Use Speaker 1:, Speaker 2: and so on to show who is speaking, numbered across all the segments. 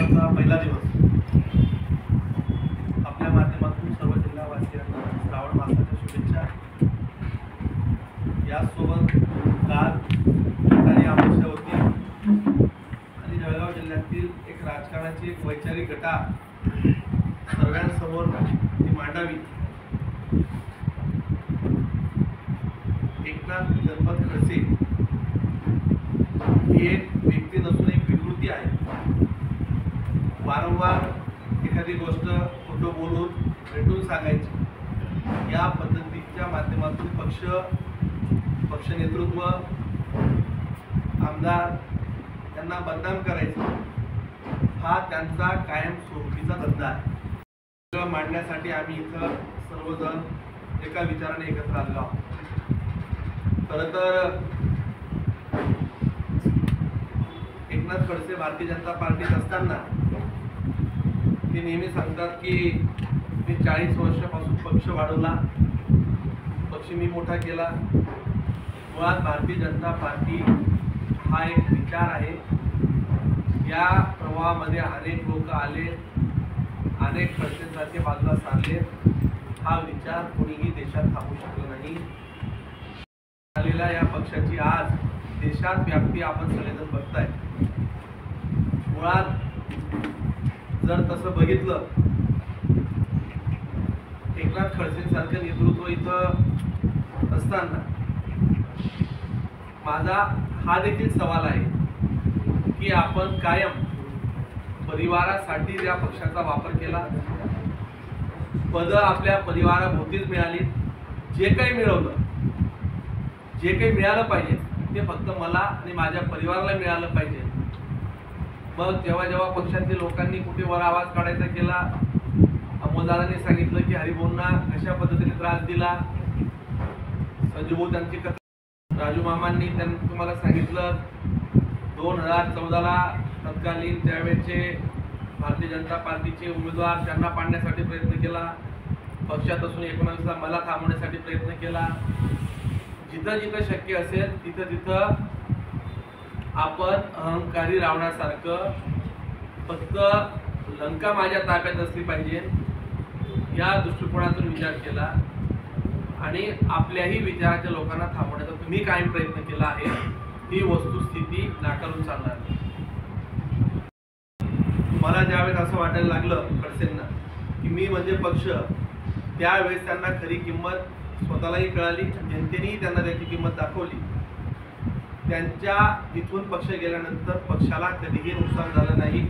Speaker 1: उत्सवाचा पहिला दिवस आपल्या माध्यमातून सर्व जिल्हावासियांना श्रावण मासाच्या शुभेच्छा। यासोबत काल ठिकाणी अमावस्या होती आणि जळगाव जिल्ह्यातील एक राजकारणाची एक वैचारिक घटा सर्वांसमोर ती मांडावी। एकनाथ गणपत खडसे ही एक व्यक्ती नसून एक विकृती आहे। वारंवार एखादी गोष्ट खोटं बोलून भेटून सांगायची, या पद्धतीच्या माध्यमातून पक्ष नेतृत्व आमदार यांना बदनाम करायचं हा त्यांचा कायम स्वरूपीचा धंदा आहे। मांडण्यासाठी आम्ही इथं सर्वजण एका विचाराने एकत्र आलो आहोत। खरं तर एकनाथ खडसे भारतीय जनता पार्टीत असताना ते नेहमी सांगतात की मी 40 वर्षापासून पक्ष वाढवला, पक्ष मी मोठा केला। मुळात भारतीय जनता पार्टी हा एक विचार आहे। या प्रवाहामध्ये अनेक लोक आले, अनेक खडसेंसारखे बाजूला सारले। हा विचार कोणीही देशात थांबू शकलो नाही। आलेल्या या पक्षाची आज देशात व्याप्ती आपण सगळेजण बघताय। मुळात जर तसं बघितलं, एकनाथ खडसेंसारखं नेतृत्व इथं असताना माझा हा देखील सवाल आहे की आपण कायम परिवारासाठी या पक्षाचा वापर केला, पद आपल्या परिवाराभोवतीच मिळाली। जे काही मिळवलं, जे काही मिळालं पाहिजे ते फक्त मला आणि माझ्या परिवाराला मिळालं पाहिजे। मग जेव्हा पक्षातील लोकांनी कुठे वर आवाज काढायचा केला, अमोलदारांनी सांगितलं की हरिभाऊंना कशा पद्धतीने त्रास दिला, संजूभाऊ त्यांची कथा, राजू मामांनी त्यांनी तुम्हाला सांगितलं 2014ला तत्कालीन त्यावेळेचे भारतीय जनता पार्टीचे उमेदवार त्यांना पाडण्यासाठी प्रयत्न केला, पक्षात असून 19ला मला थांबवण्यासाठी प्रयत्न केला। जिथं जिथं शक्य असेल तिथं आपण अहंकारी रावणासारखं फक्त लंका माझ्या ताब्यात असली पाहिजे या दृष्टिकोनातून विचार केला आणि आपल्याही विचाराच्या लोकांना थांबवण्याचा तुम्ही कायम प्रयत्न केला आहे। ही वस्तुस्थिती नाकारून चालणार नाही। मला ज्यावेळेस असं वाटायला लागलं खडसेंना की मी म्हणजे पक्ष, त्यावेळेस त्यांना खरी किंमत स्वतःलाही कळाली, जनतेनेही त्यांना त्याची किंमत दाखवली। त्यांच्या इथून पक्ष गेल्यानंतर पक्षाला कधीही नुकसान झालं नाही।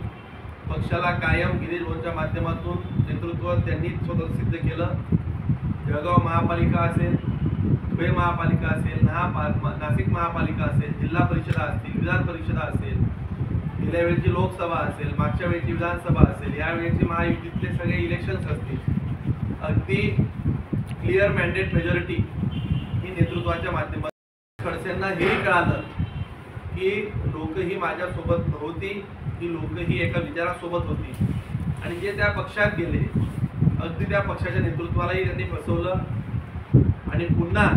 Speaker 1: पक्षाला कायम गिरीश भाऊंच्या माध्यमातून नेतृत्व त्यांनी स्वतः सिद्ध केलं। जळगाव महापालिका असेल, धुळे महापालिका असेल, नाशिक महापालिका असेल, जिल्हा परिषदा असतील, विधान परिषदा असेल, गेल्या वेळेची लोकसभा असेल, मागच्या वेळेची विधानसभा असेल, या वेळेची महायुतीतले सगळे इलेक्शन्स असतील, अगदी क्लिअर मॅन्डेट मेजॉरिटी ही नेतृत्वाच्या माध्यमातून खडसेंना हेही कळालं की लोक ही माझ्यासोबत नव्हती, ही लोक ही एका विचारासोबत होती आणि जे त्या पक्षात गेले अगदी त्या पक्षाच्या नेतृत्वालाही त्यांनी फसवलं आणि पुन्हा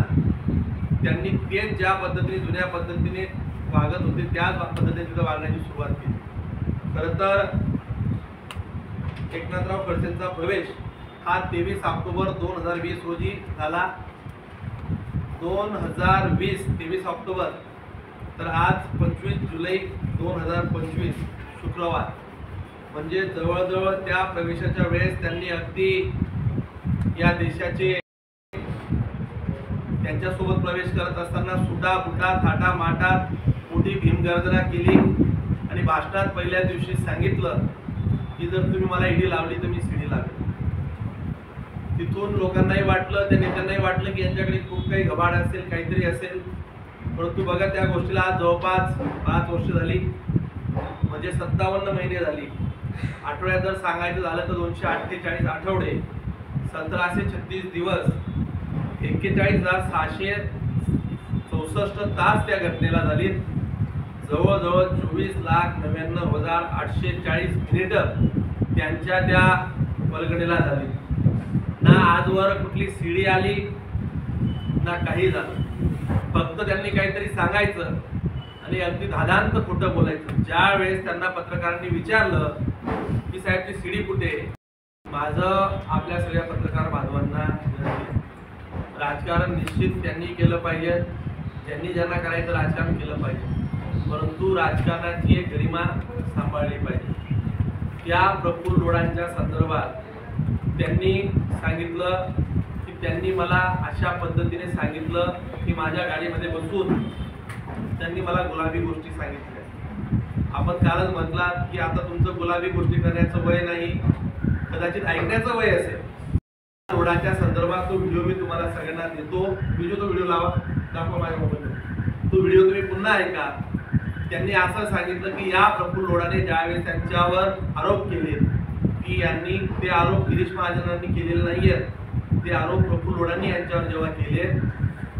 Speaker 1: त्यांनी तेच ज्या पद्धतीने जुन्या पद्धतीने वागत होते त्याच पद्धतीने तिथं वागण्याची सुरुवात केली। खरं तर एकनाथराव खडसेंचा प्रवेश हा 23 ऑक्टोबर 2020 रोजी झाला। 23 ऑक्टोबर तर आज 25 जुलै 2025 शुक्रवार, म्हणजे जवळजवळ त्या प्रवेशाच्या वेळेस त्यांनी अगदी या देशाचे त्यांच्यासोबत प्रवेश करत असताना सुटा बुटा थाटा माटात मोठी भीमगर्जना केली आणि भाषणात पहिल्या दिवशी सांगितलं की जर तुम्ही मला ईडी लावली तर मी सीडी लावेल। तिथून लोकांनाही वाटलं, त्या नेत्यांनाही वाटलं की यांच्याकडे खूप काही घबाड असेल, काहीतरी असेल। परंतु बघा त्या गोष्टीला आज जवळपास 5 वर्ष झाली, म्हणजे 57 महिने झाली। आठवड्यात जर सांगायचं झालं तर 248 आठवडे, 1736 दिवस, 41,664 तास त्या घटनेला झाली। जवळजवळ 24,99,840 मिनिटं त्यांच्या त्या वल्गणीला झाली। ना आजवर कुठली सीडी आली ना काही झालं, फक्त त्यांनी काहीतरी सांगायचं आणि अगदी धादांत खोटं बोलायचं। ज्या वेळेस त्यांना पत्रकारांनी विचारलं की साहेब ती सीडी कुठे आहे? माझं आपल्या सगळ्या पत्रकार बांधवांना राजकारण निश्चित त्यांनी केलं पाहिजे, ज्यांनी ज्यांना करायचं राजकारण केलं पाहिजे, परंतु राजकारणाची एक गरिमा सांभाळली पाहिजे. त्या प्रफुल्ल लोढांच्या संदर्भात त्यांनी सांगितलं की त्यांनी मला अशा पद्धतीने सांगितलं की माझ्या गाडीमध्ये बसून त्यांनी मला गुलाबी गोष्टी सांगितल्या. आपण कालच म्हटलात की आता तुमचं गुलाबी गोष्टी करण्याचं वय नाही, कदाचित ऐकण्याचं वय असेल. लोढांच्या संदर्भात तो व्हिडिओ मी तुम्हाला सगळ्यांना देतो. तो व्हिडिओ लावा, दाखवा माझ्या मोबाईलवर. तो व्हिडिओ तुम्ही पुन्हा ऐका. त्यांनी असं सांगितलं की या प्रफुल्ल लोढाने ज्यावेळेस त्यांच्यावर आरोप केले की यांनी ते आरोप गिरीश महाजनांनी केलेले नाहीयेत, ते आरोप प्रफुल्ल लोढांनी यांच्यावर जेव्हा केले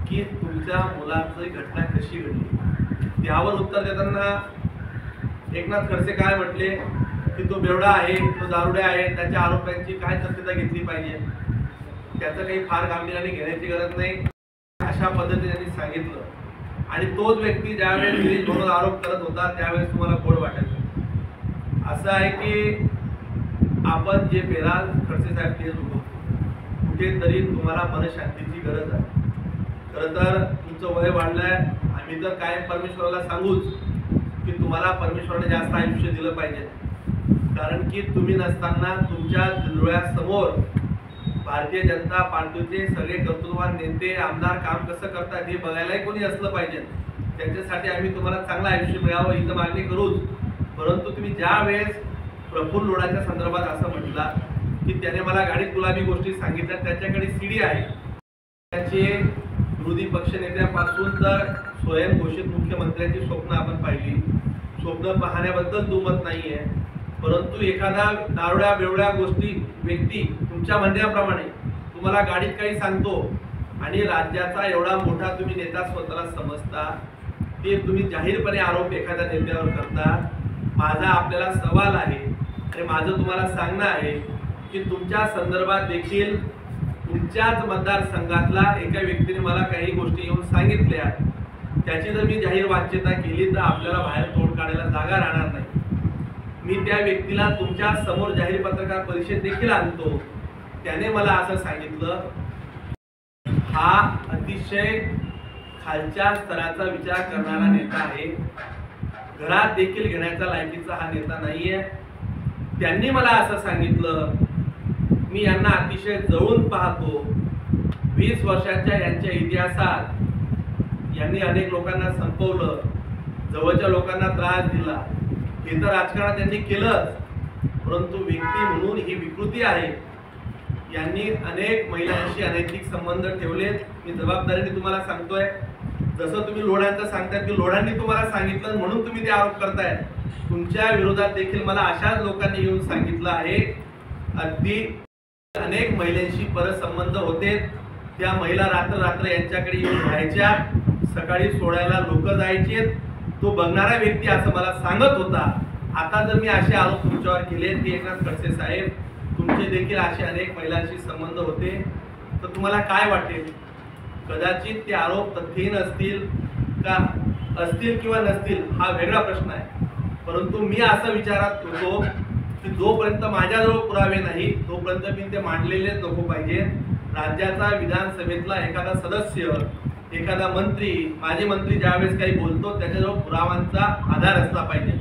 Speaker 1: की तुमच्या मुलाची घटना कशी घडली, त्यावर उत्तर देताना एकनाथ खडसे काय म्हटले की तो बेवडा आहे, तो दारुड्या आहे, त्याच्या आरोपांची काय सत्यता घेतली पाहिजे, त्याचं काही फार गांभीर्याने घेण्याची गरज नाही, अशा पद्धतीने त्यांनी सांगितलं. आणि तोच व्यक्ती ज्यावेळेस गिरीश म्हणून आरोप करत होता त्यावेळेस तुम्हाला गोड वाटायचं. असं आहे की आपण जे पेराल खडसे साहेब तेच होतो, कुठेतरी तुम्हाला मनशांतीची गरज आहे. खरं तर तुमचं वय वाढलंय, आम्ही तर कायम परमेश्वराला सांगूच की तुम्हाला परमेश्वराने जास्त आयुष्य दिलं पाहिजे, कारण की तुम्ही नसताना तुमच्या डोळ्यासमोर भारतीय जनता पार्टीचे सगळे कर्तृत्ववान नेते आमदार काम कसं करतात हे बघायलाही कोणी असलं पाहिजे. त्यांच्यासाठी आम्ही तुम्हाला चांगलं आयुष्य मिळावं ही तर मागणी करूच. परंतु तुम्ही ज्या वेळेस प्रफुल्ल लोढांच्या संदर्भात असं म्हटलं की त्याने मला गाडीत गुलाबी गोष्टी सांगितल्या, त्याच्याकडे सीडी आहे, त्याचे विरोधी पक्षनेत्यापासून तर स्वयंघोषित मुख्यमंत्र्यांची स्वप्न आपण पाहिली, स्वप्न पाहण्याबद्दल दुमत नाहीये, परंतु एखादा दारुड्या बेवड्या गोष्टी व्यक्ती तुमच्या म्हणण्याप्रमाणे तुम्हाला गाडीत काही सांगतो आणि राज्याचा एवढा मोठा तुम्ही नेता स्वतःला समजता, ते तुम्ही जाहीरपणे आरोप एखाद्या नेत्यावर करता. माझा आपल्याला सवाल आहे आणि माझं तुम्हाला सांगणं आहे की तुमच्या संदर्भात देखील तुमच्याच मतदारसंघातला एका व्यक्तीने मला काही गोष्टी येऊन सांगितल्या, त्याची जर मी जाहीर वाच्यता केली तर आपल्याला बाहेर तोड काढायला जागा राहणार नाही. मी त्या व्यक्तीला तुमच्या समोर जाहीर पत्रकार परिषद देखील आणतो. त्याने मला असं सांगितलं, हा अतिशय खालच्या स्तराचा विचार करणारा नेता आहे, घरात देखील घेण्याचा लायकीचा हा नेता नाहीये. त्यांनी मला असं सांगितलं, मी यांना अतिशय जवळून पाहतो, 20 वर्षाच्या यांच्या इतिहासात यांनी अनेक लोकांना संपवलं, जवळच्या लोकांना त्रास दिला, हे तर राजकारण त्यांनी केलंच, परंतु व्यक्ती म्हणून ही विकृती आहे. यांनी अनेक महिलांशी अनैतिक संबंध ठेवलेत. मी जबाबदारीने तुम्हाला सांगतोय, जसं तुम्ही लोढांचं सांगताय की लोढांनी तुम्हाला सांगितलं म्हणून तुम्ही ते आरोप करताय, तुमच्या विरोधात देखील मला अशाच लोकांनी येऊन सांगितलं आहे. अगदी अनेक महिलांशी परसंबंध होते, त्या महिला रात्र यांच्याकडे येऊन राहायच्या, सकाळी सोडायला लोक जायचे, तो बघणारा व्यक्ती असं मला सांगत होता. आता जर मी असे आरोप तुमच्यावर केले की एकनाथ खडसे साहेब तुमचे देखील असे अनेक महिलांशी संबंध होते, तर तुम्हाला काय वाटेल? कदाचित ते आरोप तथ्यहीन असतील का असतील किंवा नसतील हा वेगळा प्रश्न आहे, परंतु मी असं विचारात होतो की जोपर्यंत माझ्याजवळ पुरावे नाही तोपर्यंत मी ते मांडलेले नको पाहिजे. राज्याचा विधानसभेतला एखादा सदस्य, एखादा मंत्री, माजी मंत्री ज्यावेळेस काही बोलतो त्याच्याजवळ पुरावांचा आधार असला पाहिजे.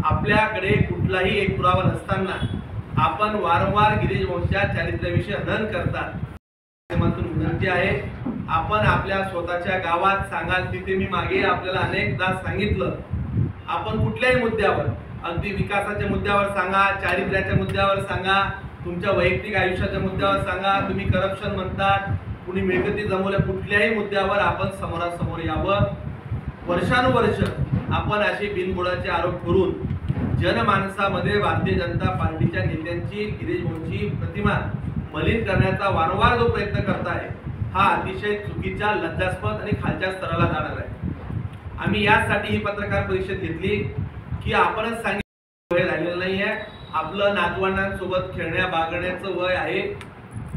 Speaker 1: आपल्याकडे कुठलाही एक पुरावा नसताना आपण वारंवार गिरीश भाऊंच्या चारित्र्याविषयी हनन करता. विनंती आहे, आपण आपल्या स्वतःच्या गावात सांगाल तिथे मी मागे आपल्याला अनेकदा सांगितलं, आपण कुठल्याही मुद्द्यावर, अगदी विकासाच्या मुद्द्यावर सांगा, चारित्र्याच्या मुद्द्यावर सांगा, तुमच्या वैयक्तिक आयुष्याच्या मुद्द्यावर सांगा, तुम्ही करप्शन म्हणतात, कुणी मिळकती जमवल्या, कुठल्याही मुद्द्यावर आपण समोरासमोर यावं. वर्षानुवर्ष आपण असे बिनबुडाचे आरोप करून जनमानसामध्ये भारतीय जनता पार्टीच्या नेत्यांची, गिरीश भाऊंची प्रतिमा मलिन करण्याचा वारंवार जो प्रयत्न करताय हा अतिशय चुकीच्या, लज्जास्पद आणि खालच्या स्तराला जाणार आहे. आम्ही यासाठी ही पत्रकार परिषद घेतली की आपणच सांगितलं वय राहिलेलं नाही आहे, आपलं नातवंडांसोबत खेळण्या बागडण्याचं वय आहे.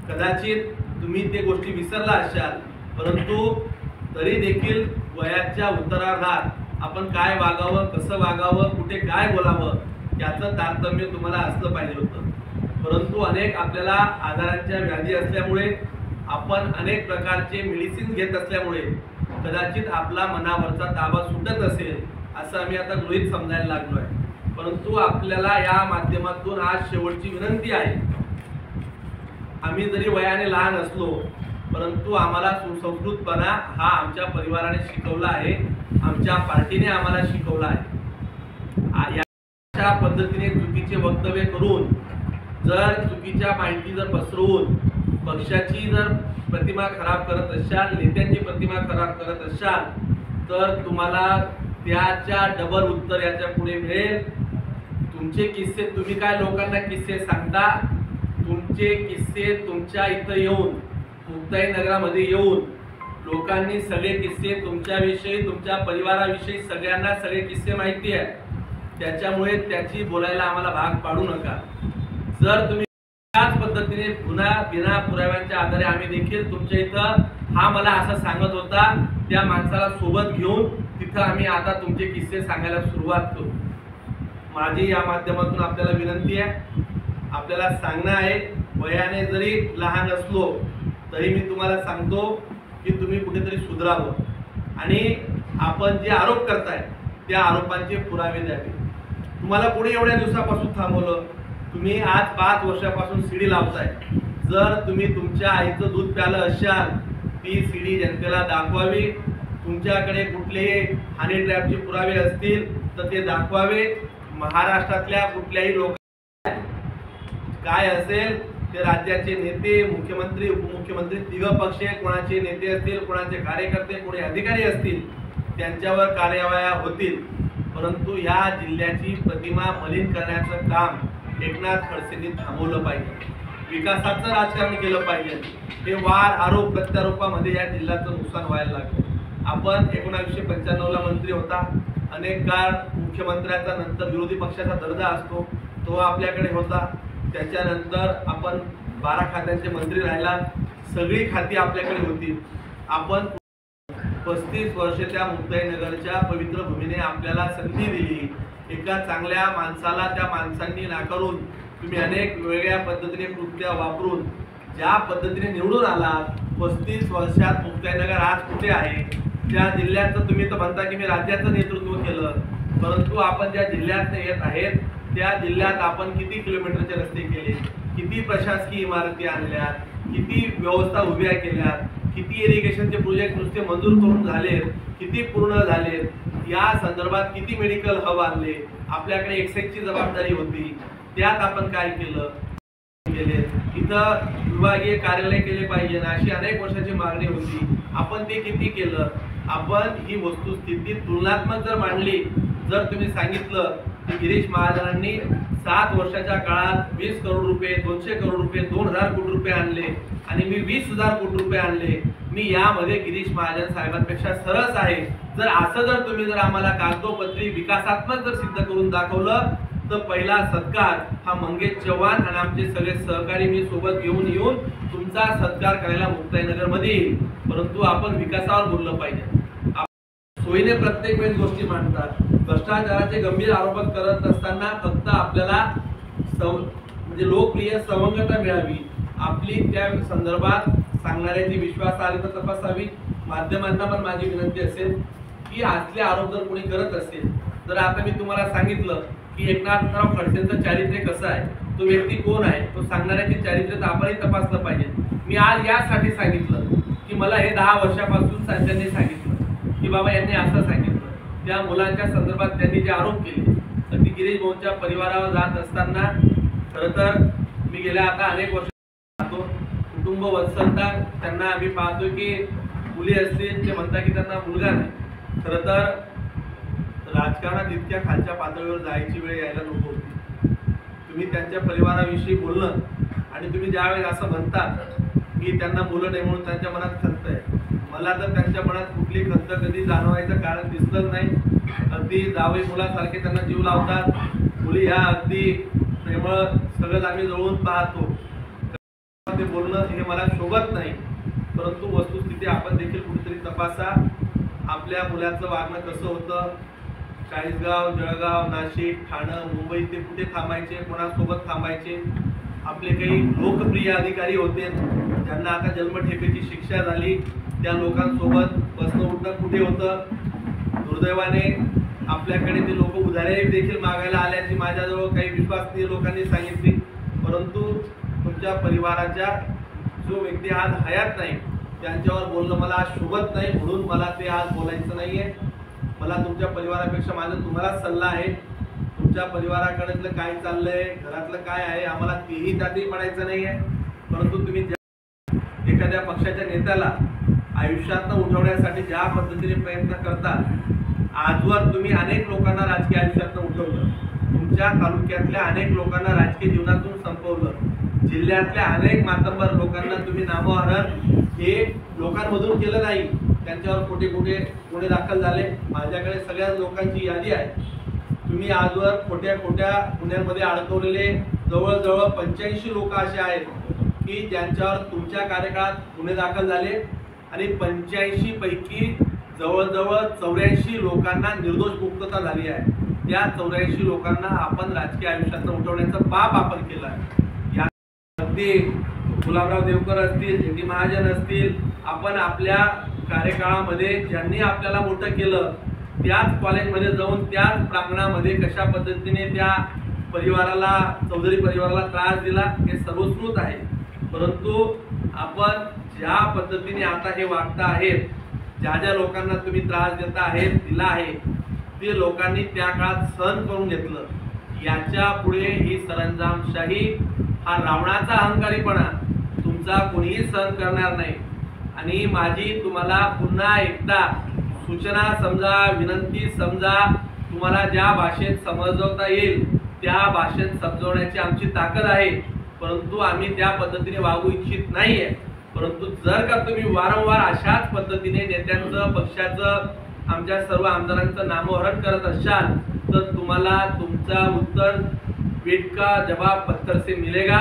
Speaker 1: कदाचित तुम्ही ते गोष्टी विसरला असाल, परंतु तरी देखील वयाच्या उत्तरार्धात आपण काय वागावं, कसं वागावं, कुठे काय बोलावं याचं तारतम्य तुम्हाला असलं पाहिजे होतं. परंतु अनेक आपल्याला आजारांच्या व्याधी असल्यामुळे आपण अनेक प्रकारचे मेडिसिन घेत असल्यामुळे कदाचित आपला मनावरचा ताबा सुटत असेल असं आम्ही आता गृहीत समजायला लागलो आहे. परंतु आपल्याला या माध्यमातून आज शेवटची विनंती आहे. आम्ही जरी वयाने लहान असलो परंतु आम्हाला सुसंस्कृतपणा हा आमच्या परिवाराने शिकवला आहे, आमच्या पार्टीने आम्हाला शिकवला आहे. अशा पद्धतीने चुकीचे वक्तव्य करून जर चुकीच्या माहिती जर पसरवून पक्षाची जर प्रतिमा खराब करत असाल, नेत्यांची प्रतिमा खराब करत असाल तर तुम्हाला त्याच्या डबल उत्तर याच्या पुढे मिळेल. तुमचे किस्से तुम्ही काय लोकांना किस्से सांगता, तुमचे किस्से तुमच्या इथं येऊन मुक्ताई नगरामध्ये येऊन लोकांनी सगळे किस्से तुमच्याविषयी तुमच्या परिवाराविषयी सगळ्यांना सगळे किस्से माहिती आहे. त्याच्यामुळे त्याची बोलायला आम्हाला भाग पाडू नका. जर तुम्ही त्याच पद्धतीने पुन्हा बिना पुराव्यांच्या आधारे आम्ही देखील तुमच्या इथं हा मला असं सांगत होता त्या माणसाला सोबत घेऊन तिथं आम्ही आता तुमचे किस्से सांगायला सुरुवात करू. माझी या माध्यमातून आपल्याला विनंती आहे, आपल्याला सांगणं आहे, वयाने जरी लहान असलो तरी मी तुम्हाला सांगतो की तुम्ही कुठेतरी सुधारावं आणि आपण जे आरोप करताय त्या आरोपांचे पुरावे द्यावे. तुम्हाला कोणी एवढ्या दिवसापासून थांबवलं? तुम्ही आज 5 वर्षापासून सीडी लावताय. जर तुम्ही तुमच्या आईचं दूध प्यालं असाल ती सीडी जनतेला दाखवावी. तुमच्याकडे कुठलेही हनी ट्रॅपचे पुरावे असतील तर ते दाखवावे. महाराष्ट्रातल्या कुठल्याही लोक काय असेल ते राज्याचे नेते, मुख्यमंत्री, उपमुख्यमंत्री तिघ पक्ष कोणाचे नेते असतील, कोणाचे कार्यकर्ते, कोणी अधिकारी असतील त्यांच्यावर कार्यवाह्या होतील. परंतु या जिल्ह्याची प्रतिमा मलिन करण्याचं काम एकनाथ खडसेंनी थांबवलं पाहिजे. विकासाचं राजकारण केलं पाहिजे. हे वार आरोप प्रत्यारोपामध्ये या जिल्ह्याचं नुकसान व्हायला लागलं. आपण 1995ला मंत्री होता. अनेक काळ मुख्यमंत्र्याचा नंतर विरोधी पक्षाचा दर्जा असतो तो आपल्याकडे होता. त्याच्यानंतर आपण 12 खात्यांचे मंत्री राहिला. सगळी खाती आपल्याकडे होती. आपण 35 वर्ष त्या मुक्ताई नगरच्या पवित्र भूमीने आपल्याला संधी दिली. एका चांगल्या माणसाला त्या माणसांनी नाकारून तुम्ही अनेक वेगळ्या पद्धतीने कृत्या वापरून ज्या पद्धतीने निवडून आलात, 35 वर्षात मुक्ताई नगर आज कुठे आहे? त्या जिल्ह्याचं तुम्ही तर म्हणता की मी राज्याचं नेतृत्व केलं, परंतु आपण ज्या जिल्ह्यात येत आहेत त्या जिल्ह्यात आपण किती किलोमीटरचे रस्ते केले, किती प्रशासकीय इमारती आणल्या, किती व्यवस्था उभ्या केल्या, किती इरिगेशनचे प्रोजेक्ट नुसते मंजूर करून झालेत, किती पूर्ण झालेत, या संदर्भात किती मेडिकल हब आणले. आपल्याकडे एक्साईजची जबाबदारी होती, त्यात आपण काय केलं केले. इथं विभागीय कार्यालय केले पाहिजे ना अशी अनेक वर्षाची मागणी होती. आपण ते किती केलं? आपण ही वस्तुस्थिती तुलनात्मक जर मांडली, जर तुम्ही सांगितलं की गिरीश महाजनांनी 7 वर्षाच्या काळात 20 करोड रुपये, 200 करोड रुपये, 2000 कोटी रुपये आणले आणि मी 20,000 कोटी रुपये आणले, मी यामध्ये गिरीश महाजन साहेबांपेक्षा सरस आहे. जर असं जर तुम्ही जर आम्हाला कागदोपत्री विकासात्मक जर सिद्ध करून दाखवलं तर पहिला सत्कार हा मंगेश चव्हाण आणि आमचे सगळे सहकारी मी सोबत घेऊन येऊन तुमचा सत्कार करायला मुक्ताई नगरमध्ये येईल. परंतु आपण विकासावर बोललं पाहिजे. सोयीने प्रत्येक वेळेस गोष्टी मांडतात. भ्रष्टाचाराचे गंभीर आरोप करत असताना फक्त आपल्याला म्हणजे लोकप्रिय सवंगता मिळावी, आपली त्या संदर्भात सांगणाऱ्याची विश्वासार्हता तपासावी. माध्यमांना पण माझी विनंती असेल की असले आरोप जर कोणी करत असेल तर आता मी तुम्हाला सांगितलं की एकनाथराव खडसेंचं चारित्र्य कसं आहे, तो व्यक्ती कोण आहे, तो सांगणाऱ्याचे चारित्र्य आपणही तपासलं पाहिजे. मी आज यासाठी सांगितलं की मला हे 10 वर्षापासून त्यांनी सांगितलं की बाबा यांनी असं सांगितलं. त्या मुलांच्या संदर्भात त्यांनी जे आरोप केले तर ती गिरीश भाऊंच्या परिवारावर जात असताना खरं तर मी गेल्या आता अनेक वर्ष पाहतो कुटुंब वत्सलता त्यांना आम्ही पाहतो की मुली असतील ते म्हणतात की त्यांना मुलगा नाही. खरं तर राजकारणात इतक्या खालच्या पातळीवर जायची वेळ यायला नको होती. तुम्ही त्यांच्या परिवाराविषयी बोलणं आणि तुम्ही ज्यावेळेस असं म्हणतात की त्यांना मुलं नाही म्हणून त्यांच्या मनात खंत आहे, मला तर त्यांच्या मनात कुठली खंत कधी जाणवायचं कारण दिसलंच नाही. अगदी जावई मुलासारखे त्यांना जीव लावतात. मुली ह्या अगदी प्रेमळ सगळं आम्ही जवळून पाहतो. ते बोलणं हे मला शोभत नाही. परंतु वस्तुस्थिती आपण देखील कुठेतरी तपासा. आपल्या मुलाचं वागणं कसं होतं, चाळीसगाव, जळगाव, नाशिक, ठाणं, मुंबई ते कुठे थांबायचे, कोणासोबत थांबायचे. आपले काही लोकप्रिय अधिकारी होते ज्यांना आता जन्मठेपेची शिक्षा झाली, त्या लोकांसोबत बसणं उठणं कुठे होतं. दुर्दैवाने आपल्याकडे ते लोक उधारे देखील मागायला आल्याची माझ्याजवळ काही विश्वासनीय लोकांनी सांगितली, परंतु तुमच्या परिवाराच्या जो व्यक्ती आज हयात नाही त्यांच्यावर बोलणं मला आज शोभत नाही, म्हणून मला ते आज बोलायचं नाहीये. मला तुमच्या परिवारापेक्षा माझा तुम्हालाच सल्ला आहे. तुमच्या परिवाराकडे काय चाललंय, घरातलं काय आहे, आम्हाला तेही त्यातही पडायचं नाहीये. परंतु तुम्ही एखाद्या पक्षाच्या नेत्याला आयुष्यातनं उठवण्यासाठी ज्या पद्धतीने प्रयत्न करता, आजवर तुम्ही अनेक लोकांना राजकीय आयुष्यातनं उठवलं, तुमच्या तालुक्यातल्या अनेक लोकांना राजकीय जीवनातून संपवलं, जिल्ह्यातल्या अनेक मातब्बर लोकांना तुम्ही नामोहरण हे लोकांमधून केलं नाही. त्यांच्यावर कुठे गुन्हे दाखल झाले. माझ्याकडे सगळ्या लोकांची यादी आहे. तुम्ही आजवर खोट्या गुन्ह्यांमध्ये अडकवलेले जवळजवळ 85 लोक असे आहेत की ज्यांच्यावर तुमच्या कार्यकाळात गुन्हे दाखल झाले आणि 85 पैकी जवळजवळ 84 लोकांना निर्दोष मुक्तता झाली आहे. त्या 84 लोकांना आपण राजकीय आयुष्यात उठवण्याचं पाप आपण केलं आहे. अगदी गुलाबराव देवकर असतील, जे टी महाजन असतील, आपण आपल्या कार्यकाळामध्ये ज्यांनी आपल्याला मोठं केलं त्याच कॉलेजमध्ये जाऊन त्याच प्रांगणामध्ये कशा पद्धतीने त्या परिवाराला, चौधरी परिवाराला त्रास दिला हे सर्वश्रुत आहे. परंतु आपण ज्या पद्धतीने आता हे वागता आहेत, ज्या लोकांना तुम्ही त्रास देता आहेत, दिला आहे, ते लोकांनी त्या काळात सहन करून घेतलं. याच्या पुढे ही सरंजामशाही, हा रावणाचा अहंकारीपणा तुमचा कोणीही सहन करणार नाही. आणि माझी तुम्हाला पुन्हा एकदा सूचना समजा, विनंती समजा, तुम्हाला ज्या भाषेत समजवता येईल त्या भाषेत समजवण्याची आमची ताकद आहे, परंतु आम्ही त्या पद्धतीने वागू इच्छित नाहीये. परंतु जर का तुम्ही वारंवार अशाच पद्धतीने नेत्यांचं, पक्षाचं, आमच्या सर्व आमदारांचं नामोहरण करत असाल तर तुम्हाला तुमचा उत्तर पीठ का जवाब पत्थर से मिलेगा.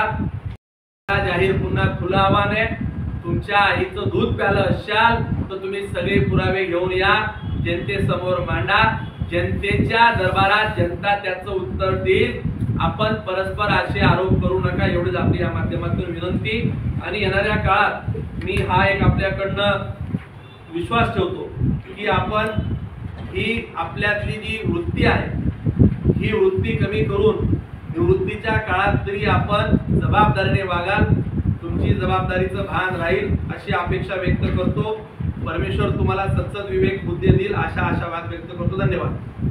Speaker 1: जाहीर पुन्हा खुलं आव्हान आहे. तुमच्या आईचं दूध प्यालं असाल तर तुम्ही सगळे पुरावे घेऊन या, जनतेसमोर मांडा. जनतेच्या दरबारात जनता त्याचं उत्तर देईल. आपण परस्पर असे आरोप करू नका, एवढीच आपली या माध्यमातून विनंती. आणि येणाऱ्या काळात मी हा एक आपल्याकडनं विश्वास ठेवतो की आपण ही आपल्यातली जी वृत्ती आहे ही वृत्ती कमी करून निवृत्तीच्या काळात तरी आपण जबाबदारीने वागाल, तुमची जबाबदारीचं भान राहील अशी अपेक्षा व्यक्त करतो. परमेश्वर तुम्हाला सत्सद विवेक बुद्धी देईल अशा आशावाद व्यक्त करतो. धन्यवाद.